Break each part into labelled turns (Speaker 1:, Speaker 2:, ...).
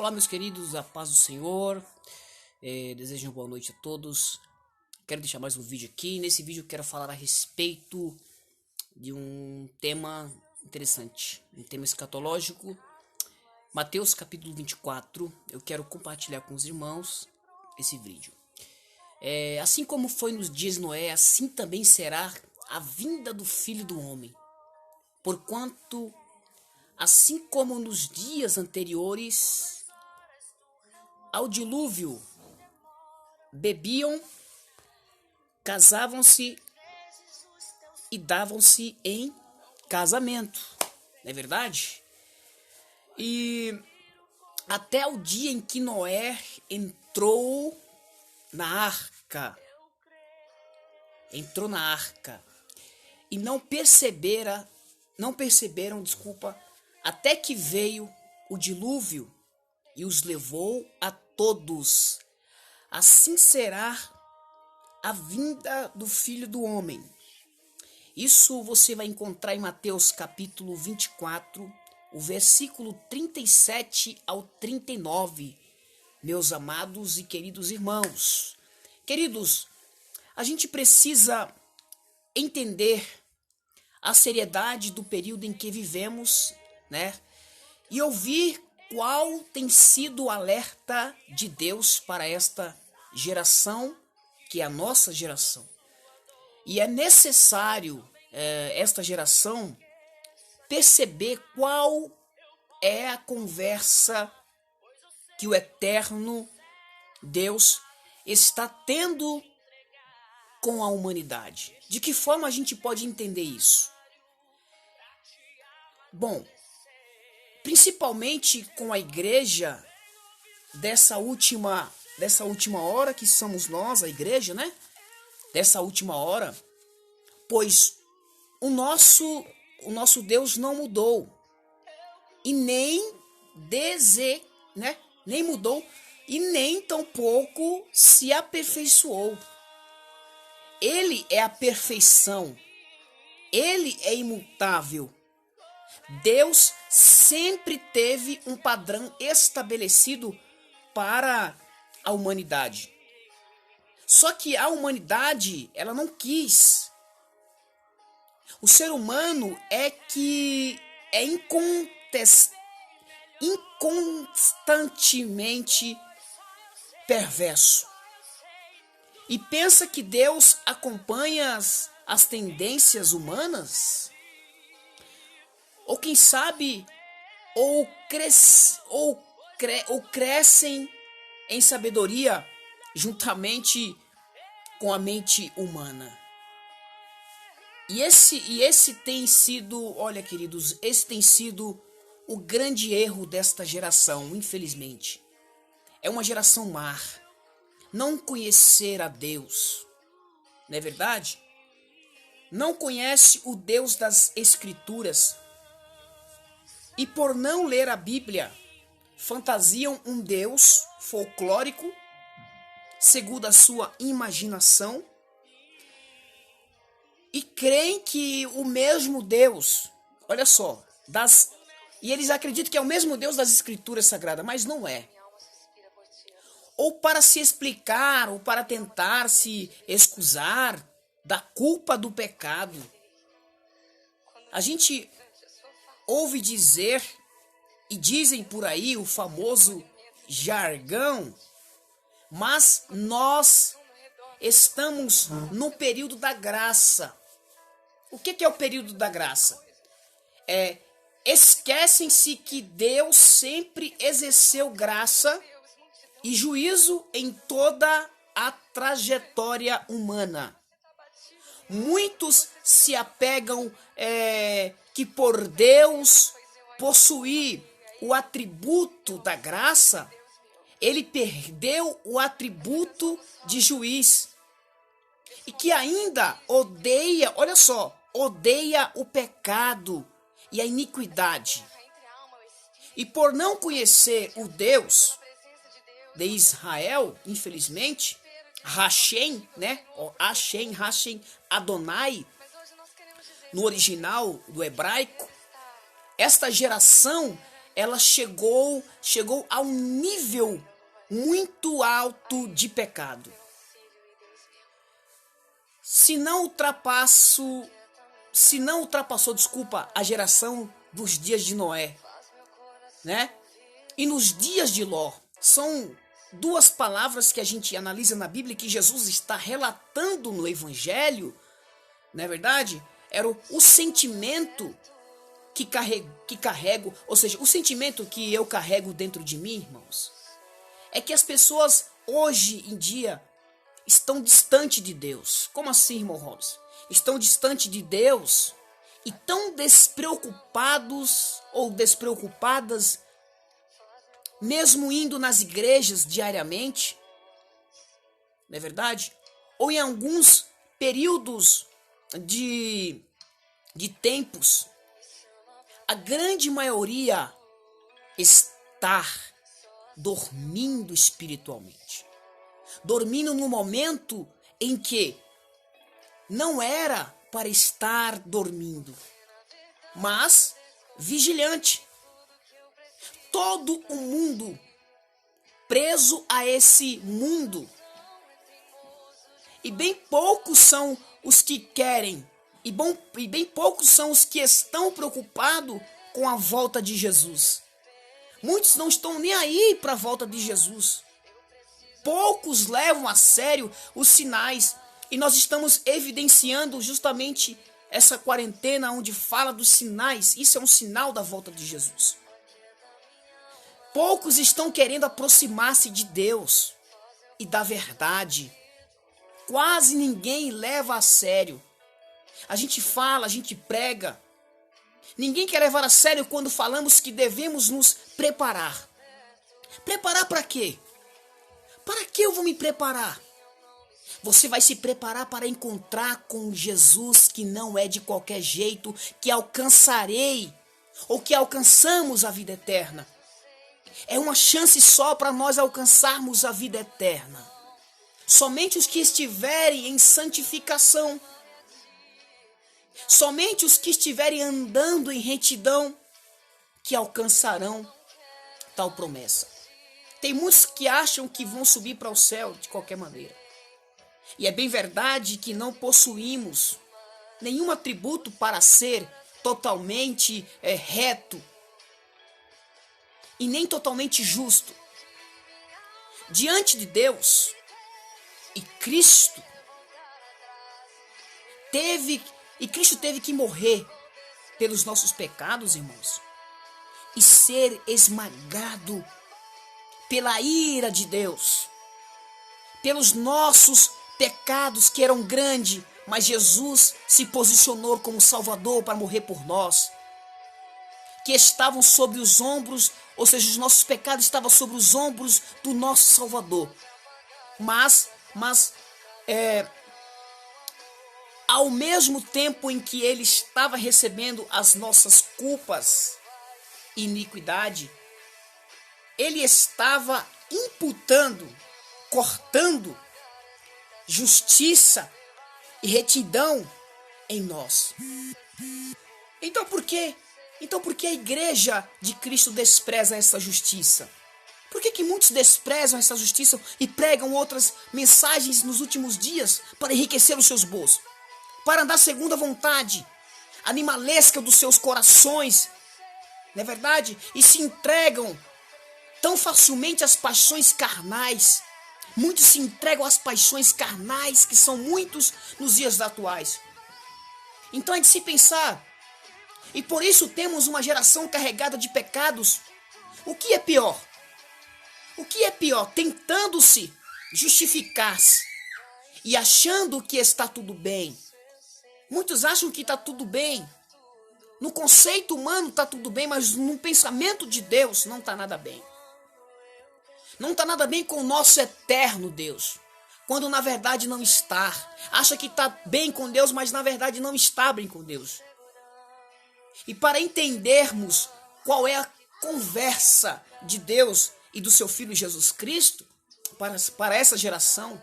Speaker 1: Olá, meus queridos, a paz do Senhor. Desejo uma boa noite a todos. Quero deixar mais um vídeo aqui. Nesse vídeo eu quero falar a respeito de um tema interessante, um tema escatológico. Mateus capítulo 24. Eu quero compartilhar com os irmãos esse vídeo. Assim como foi nos dias de Noé, assim também será a vinda do Filho do Homem. Porquanto, assim como nos dias anteriores ao dilúvio, bebiam, casavam-se e davam-se em casamento, não é verdade? E até o dia em que Noé entrou na arca, e não perceberam, até que veio o dilúvio e os levou a todos. Assim será a vinda do Filho do Homem. Isso você vai encontrar em Mateus capítulo 24, o versículo 37 ao 39. Meus amados e queridos irmãos. Queridos, a gente precisa entender a seriedade do período em que vivemos, né? E ouvir qual tem sido o alerta de Deus para esta geração, que é a nossa geração. E é necessário esta geração perceber qual é a conversa que o eterno Deus está tendo com a humanidade. De que forma a gente pode entender isso? Bom, principalmente com a igreja dessa última hora, que somos nós, a igreja, né? Dessa última hora, pois o nosso Deus não mudou e nem mudou e nem tampouco se aperfeiçoou. Ele é a perfeição. Ele é imutável. Deus sempre teve um padrão estabelecido para a humanidade. Só que a humanidade, ela não quis. O ser humano é que é inconstantemente perverso. E pensa que Deus acompanha as tendências humanas? Ou quem sabe, ou crescem em sabedoria juntamente com a mente humana. E esse tem sido, olha queridos, esse tem sido o grande erro desta geração, infelizmente. É uma geração má. Não conhecer a Deus, não é verdade? Não conhece o Deus das Escrituras. E por não ler a Bíblia, fantasiam um Deus folclórico, segundo a sua imaginação, e creem que o mesmo Deus, olha só, e eles acreditam que é o mesmo Deus das Escrituras Sagradas, mas não é. Ou para se explicar, ou para tentar se excusar da culpa do pecado. A gente ouve dizer, e dizem por aí o famoso jargão, mas nós estamos no período da graça. O que é o período da graça? Esquecem-se que Deus sempre exerceu graça e juízo em toda a trajetória humana. Muitos se apegam que por Deus possuir o atributo da graça, ele perdeu o atributo de juiz. E que ainda odeia, olha só, odeia o pecado e a iniquidade. E por não conhecer o Deus de Israel, infelizmente, Hashem, né? Hashem, Adonai, no original do hebraico, esta geração ela chegou a um nível muito alto de pecado. Se não ultrapassou, a geração dos dias de Noé, né? E nos dias de Ló, são duas palavras que a gente analisa na Bíblia que Jesus está relatando no Evangelho, não é verdade? Era o sentimento que carrego, ou seja, o sentimento que eu carrego dentro de mim, irmãos, é que as pessoas hoje em dia estão distante de Deus. Como assim, irmão Robson? Estão distante de Deus e tão despreocupados ou despreocupadas, mesmo indo nas igrejas diariamente, não é verdade? Ou em alguns períodos de tempos, a grande maioria está dormindo espiritualmente. Dormindo no momento em que não era para estar dormindo, mas vigilante. Todo o mundo preso a esse mundo. E bem poucos são os que querem, e bem poucos são os que estão preocupados com a volta de Jesus. Muitos não estão nem aí para a volta de Jesus. Poucos levam a sério os sinais. E nós estamos evidenciando justamente essa quarentena onde fala dos sinais. Isso é um sinal da volta de Jesus. Poucos estão querendo aproximar-se de Deus e da verdade. Quase ninguém leva a sério. A gente fala, a gente prega. Ninguém quer levar a sério quando falamos que devemos nos preparar. Preparar para quê? Para que eu vou me preparar? Você vai se preparar para encontrar com Jesus, que não é de qualquer jeito que alcançarei ou que alcançamos a vida eterna. É uma chance só para nós alcançarmos a vida eterna. Somente os que estiverem em santificação, somente os que estiverem andando em retidão, que alcançarão tal promessa. Tem muitos que acham que vão subir para o céu de qualquer maneira. E é bem verdade que não possuímos nenhum atributo para ser totalmente reto e nem totalmente justo. Diante de Deus e Cristo teve que morrer pelos nossos pecados, irmãos, e ser esmagado pela ira de Deus, pelos nossos pecados que eram grandes, mas Jesus se posicionou como Salvador para morrer por nós, que estavam sobre os ombros, ou seja, os nossos pecados estavam sobre os ombros do nosso Salvador. Mas ao mesmo tempo em que ele estava recebendo as nossas culpas e iniquidade, ele estava imputando, cortando justiça e retidão em nós. Então por quê? Então por que a igreja de Cristo despreza essa justiça? Por que muitos desprezam essa justiça e pregam outras mensagens nos últimos dias para enriquecer os seus bolsos? Para andar segundo a vontade animalesca dos seus corações, não é verdade? E se entregam tão facilmente às paixões carnais. Muitos se entregam às paixões carnais, que são muitos nos dias atuais. Então é de se pensar. E por isso temos uma geração carregada de pecados. O que é pior? O que é pior? Tentando-se justificar-se e achando que está tudo bem. Muitos acham que está tudo bem. No conceito humano está tudo bem, mas no pensamento de Deus não está nada bem. Não está nada bem com o nosso eterno Deus, quando na verdade não está. Acha que está bem com Deus, mas na verdade não está bem com Deus. E para entendermos qual é a conversa de Deus e do seu Filho Jesus Cristo para essa geração,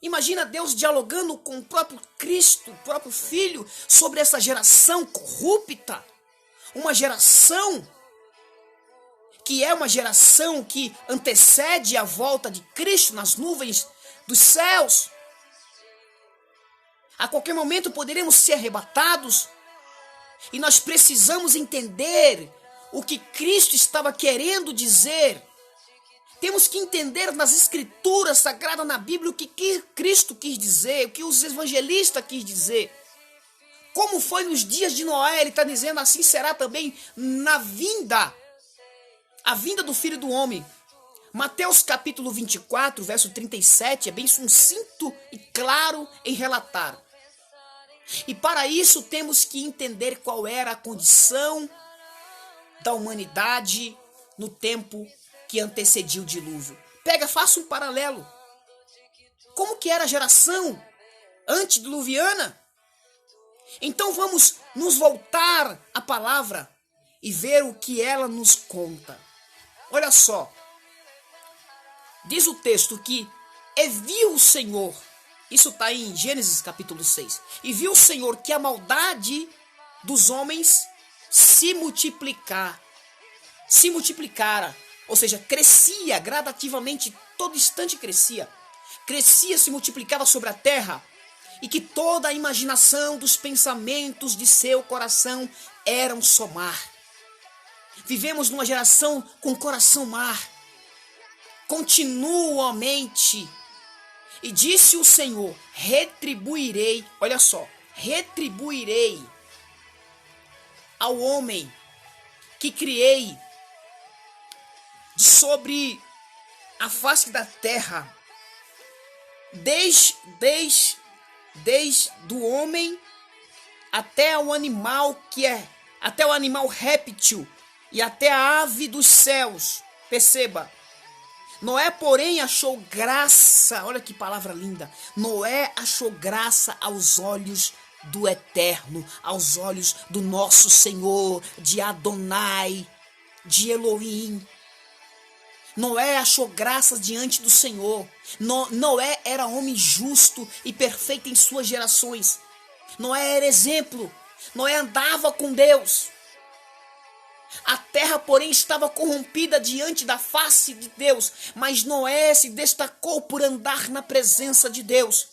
Speaker 1: imagina Deus dialogando com o próprio Cristo, o próprio Filho, sobre essa geração corrupta, uma geração que é uma geração que antecede a volta de Cristo nas nuvens dos céus. A qualquer momento poderemos ser arrebatados e nós precisamos entender o que Cristo estava querendo dizer. Temos que entender nas Escrituras Sagradas, na Bíblia, o que Cristo quis dizer, o que os evangelistas quis dizer. Como foi nos dias de Noé, ele está dizendo, assim será também na vinda, a vinda do Filho do Homem. Mateus capítulo 24, verso 37, é bem sucinto e claro em relatar. E para isso temos que entender qual era a condição da humanidade no tempo que antecedia o dilúvio. Faça um paralelo. Como que era a geração antediluviana? Então vamos nos voltar à palavra e ver o que ela nos conta. Olha só. Diz o texto que e viu o Senhor, isso está em Gênesis capítulo 6, e viu o Senhor que a maldade dos homens se multiplicara, ou seja, crescia gradativamente, todo instante crescia, se multiplicava sobre a terra, e que toda a imaginação dos pensamentos de seu coração eram só mar. Vivemos numa geração com coração mar, continuamente. E disse o Senhor, retribuirei, olha só, retribuirei ao homem que criei sobre a face da terra, desde do homem até o animal até o animal réptil e até a ave dos céus. Perceba, Noé, porém, achou graça, olha que palavra linda, Noé achou graça aos olhos do Eterno, aos olhos do nosso Senhor, de Adonai, de Elohim. Noé achou graça diante do Senhor. Noé era homem justo e perfeito em suas gerações. Noé era exemplo. Noé andava com Deus. A terra, porém, estava corrompida diante da face de Deus, mas Noé se destacou por andar na presença de Deus.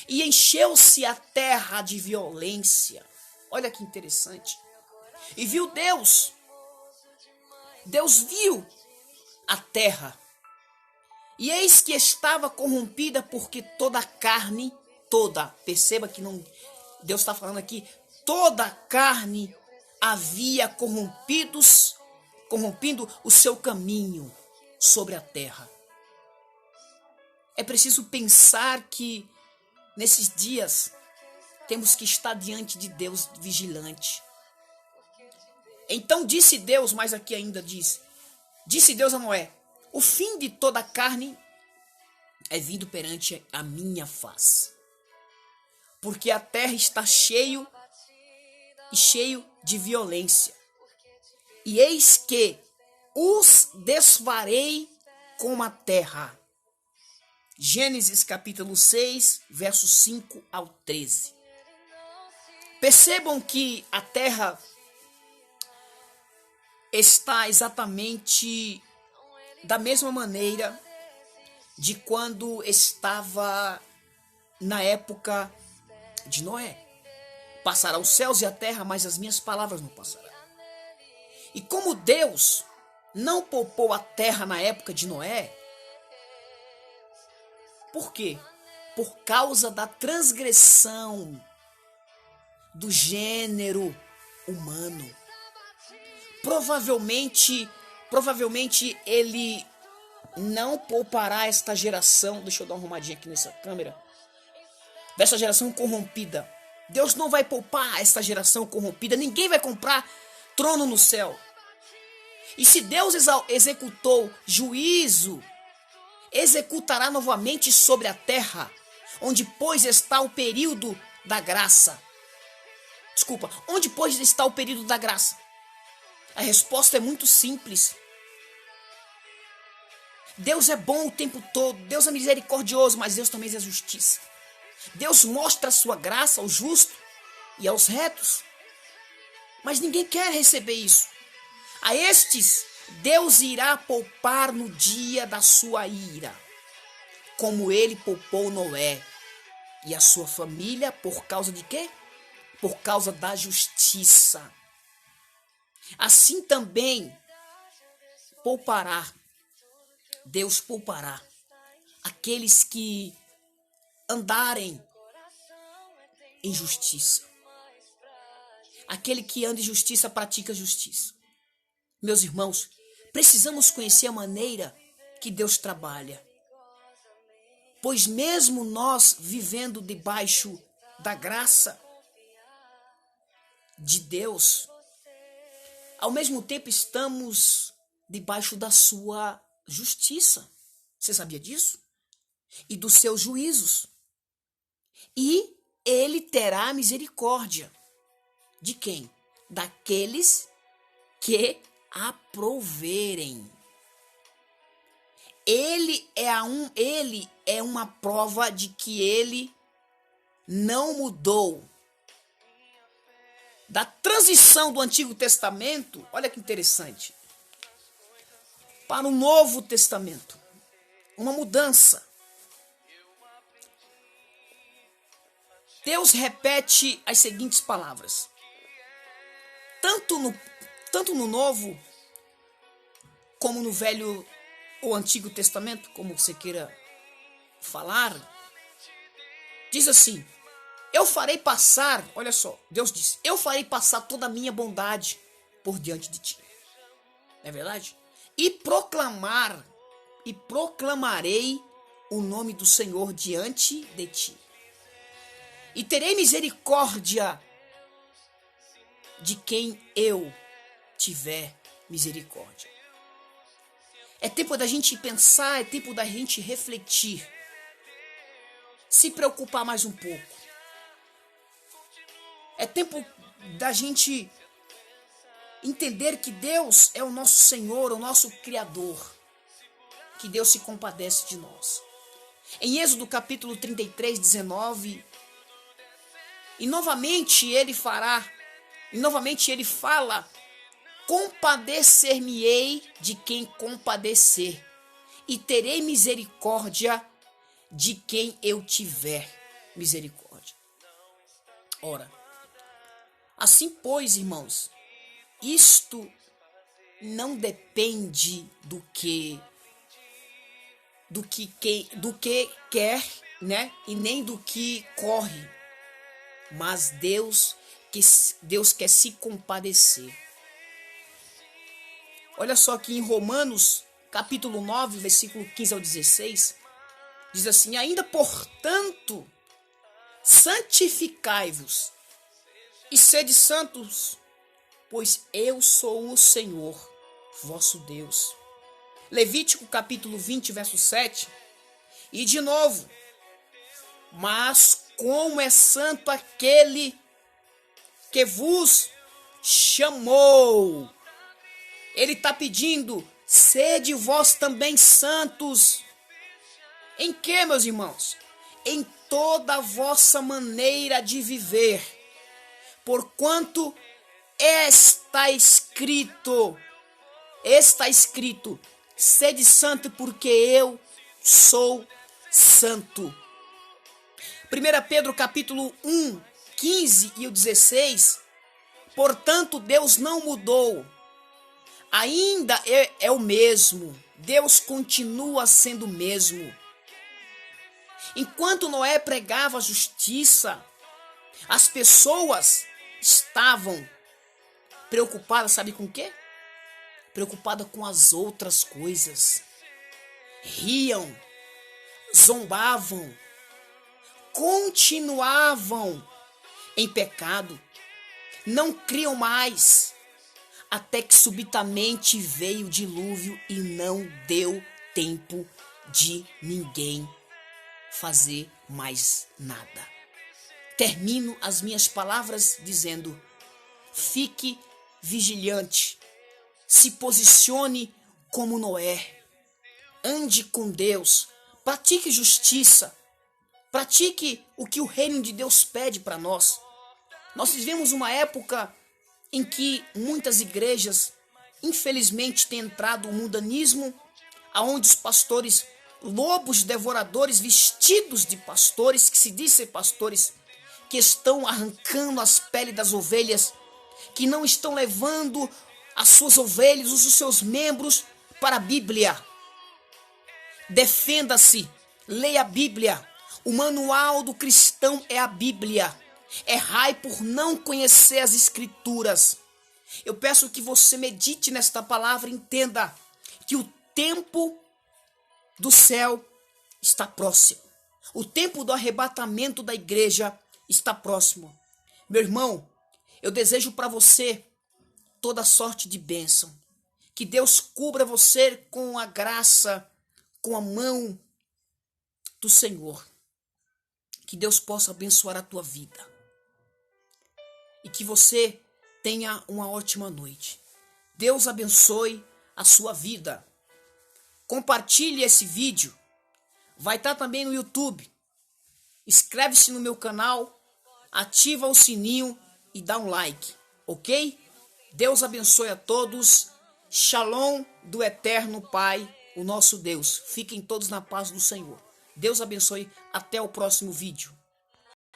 Speaker 1: E encheu-se a terra de violência. Olha que interessante. E viu Deus viu a terra, e eis que estava corrompida, porque toda a carne, perceba que não, Deus está falando aqui, toda a carne havia corrompindo o seu caminho sobre a terra. É preciso pensar que nesses dias temos que estar diante de Deus vigilante. Então disse Deus, mas aqui ainda disse Deus a Noé, o fim de toda a carne é vindo perante a minha face, porque a terra está cheio de violência, e eis que os desfarei como a terra. Gênesis capítulo 6, versos 5 ao 13. Percebam que a terra está exatamente da mesma maneira de quando estava na época de Noé. Passarão os céus e a terra, mas as minhas palavras não passarão. E como Deus não poupou a terra na época de Noé, por quê? Por causa da transgressão do gênero humano. Provavelmente ele não poupará esta geração, deixa eu dar uma arrumadinha aqui nessa câmera, dessa geração corrompida. Deus não vai poupar esta geração corrompida, ninguém vai comprar trono no céu. E se Deus executou juízo, executará novamente sobre a terra, onde pois está o período da graça. Onde pois está o período da graça? A resposta é muito simples. Deus é bom o tempo todo, Deus é misericordioso, mas Deus também é justiça. Deus mostra a sua graça aos justos e aos retos, mas ninguém quer receber isso. A estes Deus irá poupar no dia da sua ira, como ele poupou Noé e a sua família, por causa de quê? Por causa da justiça. Assim também Deus poupará aqueles que andarem em justiça. Aquele que anda em justiça pratica justiça. Meus irmãos, precisamos conhecer a maneira que Deus trabalha. Pois mesmo nós vivendo debaixo da graça de Deus, ao mesmo tempo estamos debaixo da sua justiça. Você sabia disso? E dos seus juízos. E ele terá misericórdia. De quem? Daqueles que aproverem. Ele é uma prova de que ele não mudou. Da transição do Antigo Testamento, olha que interessante, para o Novo Testamento. Uma mudança. Deus repete as seguintes palavras. Tanto no Novo, como no Velho ou Antigo Testamento, como você queira falar, diz assim: eu farei passar, olha só, Deus disse, eu farei passar toda a minha bondade por diante de ti. Não é verdade? E proclamarei o nome do Senhor diante de ti. E terei misericórdia de quem eu tiver misericórdia. É tempo da gente pensar, é tempo da gente refletir. Se preocupar mais um pouco. É tempo da gente entender que Deus é o nosso Senhor, o nosso Criador. Que Deus se compadece de nós. Em Êxodo capítulo 33, 19, e novamente ele fala, compadecer-me-ei de quem compadecer, e terei misericórdia de quem eu tiver misericórdia. Ora, assim pois, irmãos, isto não depende do que quer, né? E nem do que corre. Mas Deus quer se compadecer. Olha só que em Romanos, capítulo 9, versículo 15 ao 16, diz assim: ainda portanto, santificai-vos e sede santos, pois eu sou o Senhor, vosso Deus. Levítico capítulo 20, verso 7, e de novo, mas como é santo aquele que vos chamou. Ele está pedindo, sede vós também santos. Em que, meus irmãos? Em toda a vossa maneira de viver. Porquanto está escrito, sede santo porque eu sou santo. 1 Pedro capítulo 1, 15 e o 16, portanto Deus não mudou, ainda é o mesmo, Deus continua sendo o mesmo. Enquanto Noé pregava a justiça, as pessoas estavam preocupadas, sabe com o quê? Preocupadas com as outras coisas. Riam, zombavam, continuavam em pecado, não criam mais, até que subitamente veio o dilúvio e não deu tempo de ninguém fazer mais nada. Termino as minhas palavras dizendo: fique vigilante, se posicione como Noé, ande com Deus, pratique justiça, pratique o que o reino de Deus pede para nós. Nós vivemos uma época em que muitas igrejas infelizmente tem entrado o mundanismo, aonde os pastores, lobos devoradores vestidos de pastores, que se dizem pastores, que estão arrancando as peles das ovelhas, que não estão levando as suas ovelhas, os seus membros para a Bíblia. Defenda-se, leia a Bíblia. O manual do cristão é a Bíblia. Errai por não conhecer as Escrituras. Eu peço que você medite nesta palavra e entenda que o tempo do céu está próximo. O tempo do arrebatamento da igreja está próximo. Meu irmão, eu desejo para você toda sorte de bênção. Que Deus cubra você com a graça, com a mão do Senhor. Que Deus possa abençoar a tua vida. E que você tenha uma ótima noite. Deus abençoe a sua vida. Compartilhe esse vídeo. Vai estar também no YouTube. Inscreve-se no meu canal, ativa o sininho e dá um like, ok? Deus abençoe a todos. Shalom do eterno Pai, o nosso Deus. Fiquem todos na paz do Senhor. Deus abençoe. Até o próximo vídeo.